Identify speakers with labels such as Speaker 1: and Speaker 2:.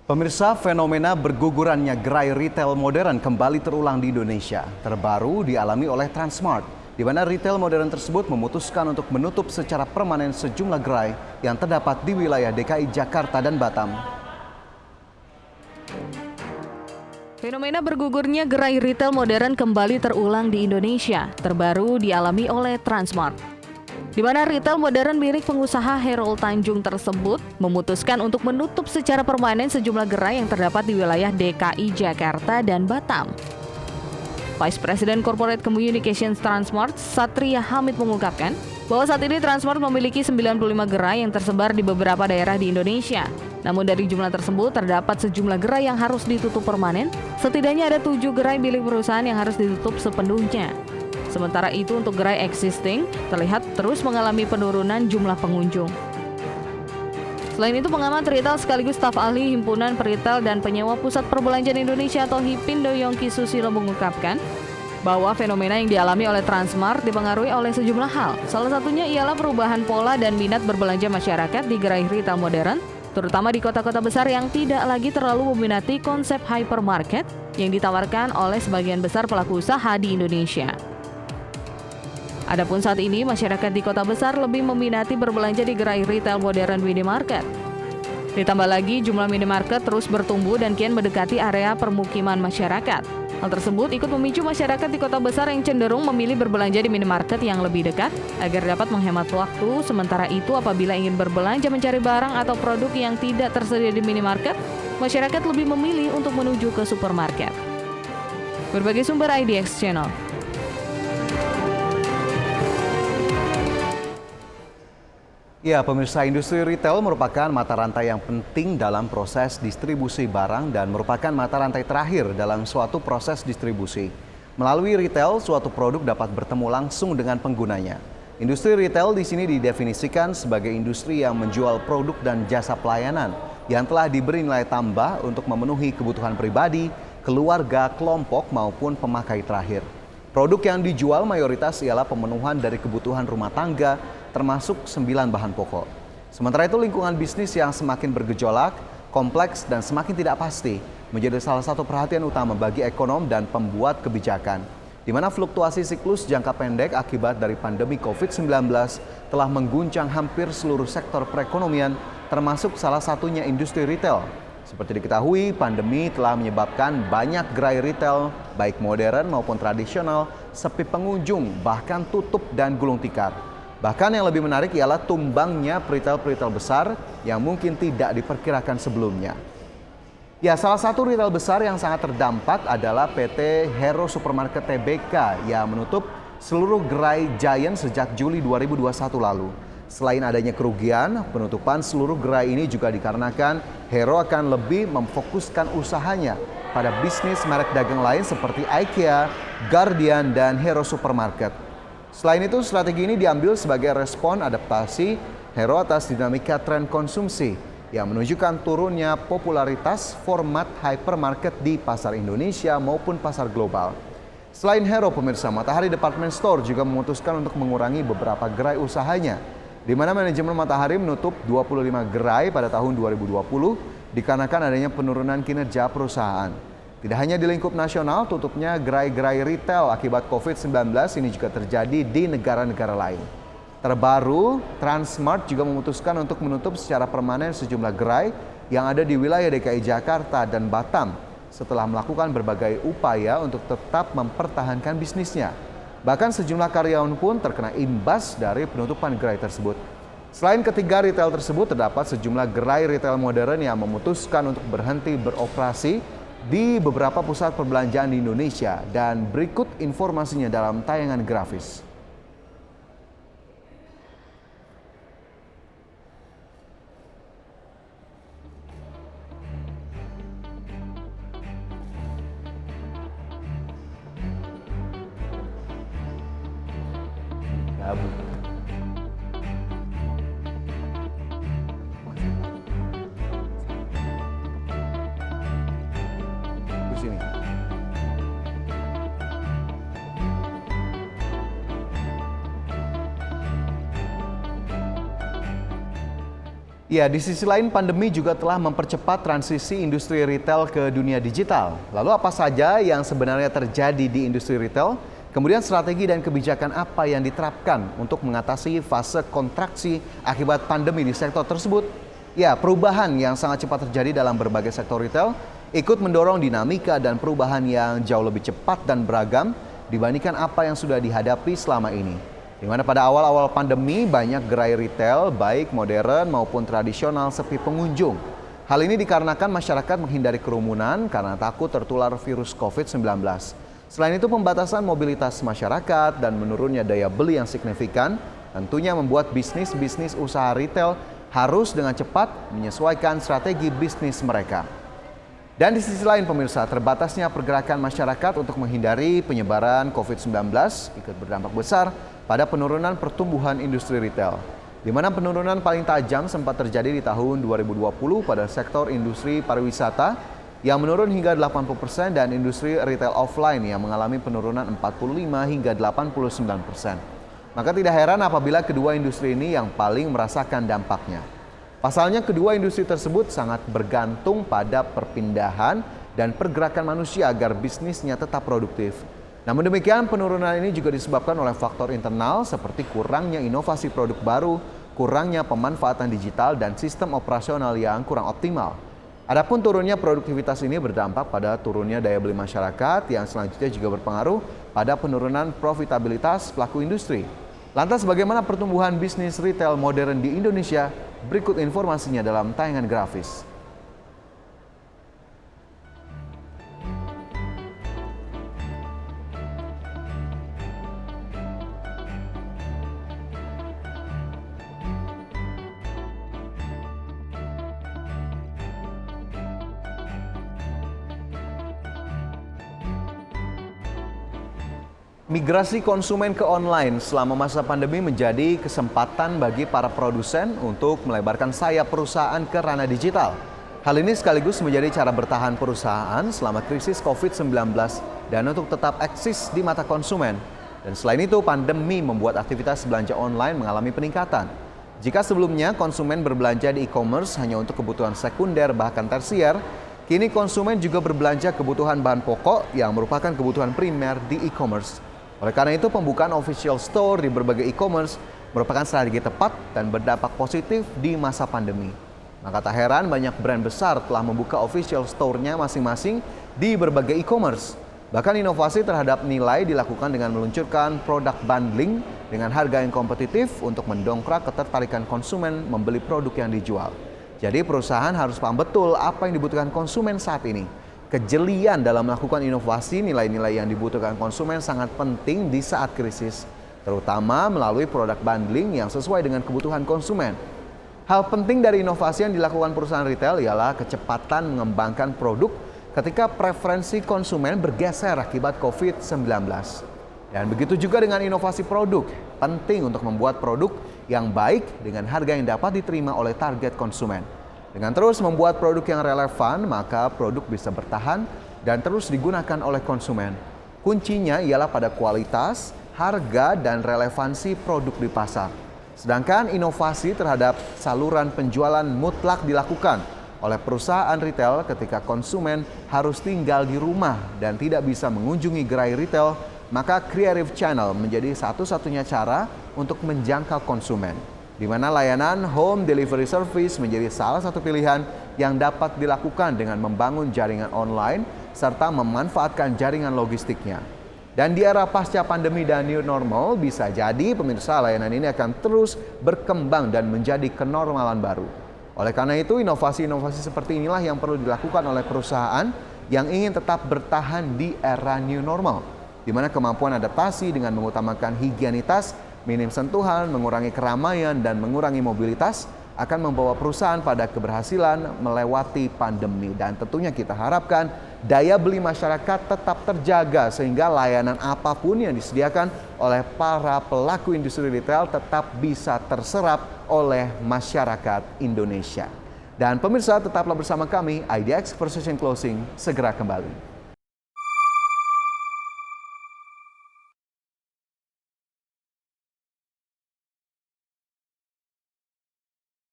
Speaker 1: Pemirsa, fenomena bergugurannya gerai retail modern kembali terulang di Indonesia. Terbaru dialami oleh Transmart, di mana retail modern tersebut memutuskan untuk menutup secara permanen sejumlah gerai yang terdapat di wilayah DKI Jakarta dan Batam.
Speaker 2: Fenomena bergugurnya gerai retail modern kembali terulang di Indonesia. Terbaru dialami oleh Transmart, di mana retail modern milik pengusaha Herol Tanjung tersebut memutuskan untuk menutup secara permanen sejumlah gerai yang terdapat di wilayah DKI Jakarta dan Batam. Vice President Corporate Communications Transmart, Satria Hamid mengungkapkan bahwa saat ini Transmart memiliki 95 gerai yang tersebar di beberapa daerah di Indonesia. Namun dari jumlah tersebut terdapat sejumlah gerai yang harus ditutup permanen, setidaknya ada 7 gerai milik perusahaan yang harus ditutup sepenuhnya. Sementara itu untuk gerai existing terlihat terus mengalami penurunan jumlah pengunjung. Selain itu pengamat retail sekaligus staf ahli Himpunan Peritel dan Penyewa Pusat Perbelanjaan Indonesia atau HIPINDO Yongki Susilo mengungkapkan bahwa fenomena yang dialami oleh Transmart dipengaruhi oleh sejumlah hal. Salah satunya ialah perubahan pola dan minat berbelanja masyarakat di gerai retail modern, terutama di kota-kota besar yang tidak lagi terlalu meminati konsep hypermarket yang ditawarkan oleh sebagian besar pelaku usaha di Indonesia. Adapun saat ini, masyarakat di kota besar lebih meminati berbelanja di gerai retail modern minimarket. Ditambah lagi, jumlah minimarket terus bertumbuh dan kian mendekati area permukiman masyarakat. Hal tersebut ikut memicu masyarakat di kota besar yang cenderung memilih berbelanja di minimarket yang lebih dekat agar dapat menghemat waktu. Sementara itu, apabila ingin berbelanja mencari barang atau produk yang tidak tersedia di minimarket, masyarakat lebih memilih untuk menuju ke supermarket. Berbagai sumber IDX Channel.
Speaker 1: Ya, pemirsa, industri retail merupakan mata rantai yang penting dalam proses distribusi barang dan merupakan mata rantai terakhir dalam suatu proses distribusi. Melalui retail, suatu produk dapat bertemu langsung dengan penggunanya. Industri retail di sini didefinisikan sebagai industri yang menjual produk dan jasa pelayanan yang telah diberi nilai tambah untuk memenuhi kebutuhan pribadi, keluarga, kelompok maupun pemakai terakhir. Produk yang dijual mayoritas ialah pemenuhan dari kebutuhan rumah tangga, termasuk 9 bahan pokok. Sementara itu lingkungan bisnis yang semakin bergejolak, kompleks dan semakin tidak pasti menjadi salah satu perhatian utama bagi ekonom dan pembuat kebijakan, di mana fluktuasi siklus jangka pendek akibat dari pandemi COVID-19 telah mengguncang hampir seluruh sektor perekonomian, termasuk salah satunya industri retail. Seperti diketahui, pandemi telah menyebabkan banyak gerai retail, baik modern maupun tradisional, sepi pengunjung, bahkan tutup dan gulung tikar. Bahkan yang lebih menarik ialah tumbangnya retail-retail besar yang mungkin tidak diperkirakan sebelumnya. Ya, salah satu retail besar yang sangat terdampak adalah PT Hero Supermarket Tbk yang menutup seluruh gerai Giant sejak Juli 2021 lalu. Selain adanya kerugian, penutupan seluruh gerai ini juga dikarenakan Hero akan lebih memfokuskan usahanya pada bisnis merek dagang lain seperti IKEA, Guardian, dan Hero Supermarket. Selain itu, strategi ini diambil sebagai respon adaptasi Hero atas dinamika tren konsumsi yang menunjukkan turunnya popularitas format hypermarket di pasar Indonesia maupun pasar global. Selain Hero, pemirsa, Matahari Department Store juga memutuskan untuk mengurangi beberapa gerai usahanya, di mana manajemen Matahari menutup 25 gerai pada tahun 2020 dikarenakan adanya penurunan kinerja perusahaan. Tidak hanya di lingkup nasional, tutupnya gerai-gerai retail akibat COVID-19 ini juga terjadi di negara-negara lain. Terbaru, Transmart juga memutuskan untuk menutup secara permanen sejumlah gerai yang ada di wilayah DKI Jakarta dan Batam setelah melakukan berbagai upaya untuk tetap mempertahankan bisnisnya. Bahkan sejumlah karyawan pun terkena imbas dari penutupan gerai tersebut. Selain ketiga retail tersebut, terdapat sejumlah gerai retail modern yang memutuskan untuk berhenti beroperasi di beberapa pusat perbelanjaan di Indonesia, dan berikut informasinya dalam tayangan grafis. Di sini. Ya, di sisi lain pandemi juga telah mempercepat transisi industri retail ke dunia digital. Lalu apa saja yang sebenarnya terjadi di industri retail? Kemudian strategi dan kebijakan apa yang diterapkan untuk mengatasi fase kontraksi akibat pandemi di sektor tersebut? Ya, perubahan yang sangat cepat terjadi dalam berbagai sektor retail ikut mendorong dinamika dan perubahan yang jauh lebih cepat dan beragam dibandingkan apa yang sudah dihadapi selama ini. Di mana pada awal-awal pandemi banyak gerai retail baik modern maupun tradisional sepi pengunjung. Hal ini dikarenakan masyarakat menghindari kerumunan karena takut tertular virus COVID-19. Selain itu pembatasan mobilitas masyarakat dan menurunnya daya beli yang signifikan tentunya membuat bisnis usaha retail harus dengan cepat menyesuaikan strategi bisnis mereka. Dan di sisi lain pemirsa, terbatasnya pergerakan masyarakat untuk menghindari penyebaran COVID-19 ikut berdampak besar pada penurunan pertumbuhan industri retail. Di mana penurunan paling tajam sempat terjadi di tahun 2020 pada sektor industri pariwisata yang menurun hingga 80% dan industri retail offline yang mengalami penurunan 45 hingga 89%. Maka tidak heran apabila kedua industri ini yang paling merasakan dampaknya. Pasalnya kedua industri tersebut sangat bergantung pada perpindahan dan pergerakan manusia agar bisnisnya tetap produktif. Namun demikian penurunan ini juga disebabkan oleh faktor internal seperti kurangnya inovasi produk baru, kurangnya pemanfaatan digital dan sistem operasional yang kurang optimal. Adapun turunnya produktivitas ini berdampak pada turunnya daya beli masyarakat yang selanjutnya juga berpengaruh pada penurunan profitabilitas pelaku industri. Lantas bagaimana pertumbuhan bisnis retail modern di Indonesia? Berikut informasinya dalam tayangan grafis. Migrasi konsumen ke online selama masa pandemi menjadi kesempatan bagi para produsen untuk melebarkan sayap perusahaan ke ranah digital. Hal ini sekaligus menjadi cara bertahan perusahaan selama krisis COVID-19 dan untuk tetap eksis di mata konsumen. Dan selain itu, pandemi membuat aktivitas belanja online mengalami peningkatan. Jika sebelumnya konsumen berbelanja di e-commerce hanya untuk kebutuhan sekunder bahkan tersier, kini konsumen juga berbelanja kebutuhan bahan pokok yang merupakan kebutuhan primer di e-commerce. Oleh karena itu, pembukaan official store di berbagai e-commerce merupakan strategi tepat dan berdampak positif di masa pandemi. Maka tak heran banyak brand besar telah membuka official store-nya masing-masing di berbagai e-commerce. Bahkan inovasi terhadap nilai dilakukan dengan meluncurkan produk bundling dengan harga yang kompetitif untuk mendongkrak ketertarikan konsumen membeli produk yang dijual. Jadi perusahaan harus paham betul apa yang dibutuhkan konsumen saat ini. Kejelian dalam melakukan inovasi nilai-nilai yang dibutuhkan konsumen sangat penting di saat krisis, terutama melalui produk bundling yang sesuai dengan kebutuhan konsumen. Hal penting dari inovasi yang dilakukan perusahaan retail ialah kecepatan mengembangkan produk ketika preferensi konsumen bergeser akibat COVID-19. Dan begitu juga dengan inovasi produk, penting untuk membuat produk yang baik dengan harga yang dapat diterima oleh target konsumen. Dengan terus membuat produk yang relevan, maka produk bisa bertahan dan terus digunakan oleh konsumen. Kuncinya ialah pada kualitas, harga, dan relevansi produk di pasar. Sedangkan inovasi terhadap saluran penjualan mutlak dilakukan oleh perusahaan retail ketika konsumen harus tinggal di rumah dan tidak bisa mengunjungi gerai retail, maka creative channel menjadi satu-satunya cara untuk menjangkau konsumen, di mana layanan home delivery service menjadi salah satu pilihan yang dapat dilakukan dengan membangun jaringan online serta memanfaatkan jaringan logistiknya. Dan di era pasca pandemi dan new normal, bisa jadi pemirsa layanan ini akan terus berkembang dan menjadi kenormalan baru. Oleh karena itu, inovasi-inovasi seperti inilah yang perlu dilakukan oleh perusahaan yang ingin tetap bertahan di era new normal, di mana kemampuan adaptasi dengan mengutamakan higienitas, minim sentuhan, mengurangi keramaian, dan mengurangi mobilitas akan membawa perusahaan pada keberhasilan melewati pandemi. Dan tentunya kita harapkan daya beli masyarakat tetap terjaga sehingga layanan apapun yang disediakan oleh para pelaku industri retail tetap bisa terserap oleh masyarakat Indonesia. Dan pemirsa, tetaplah bersama kami, IDX Precision Closing segera kembali.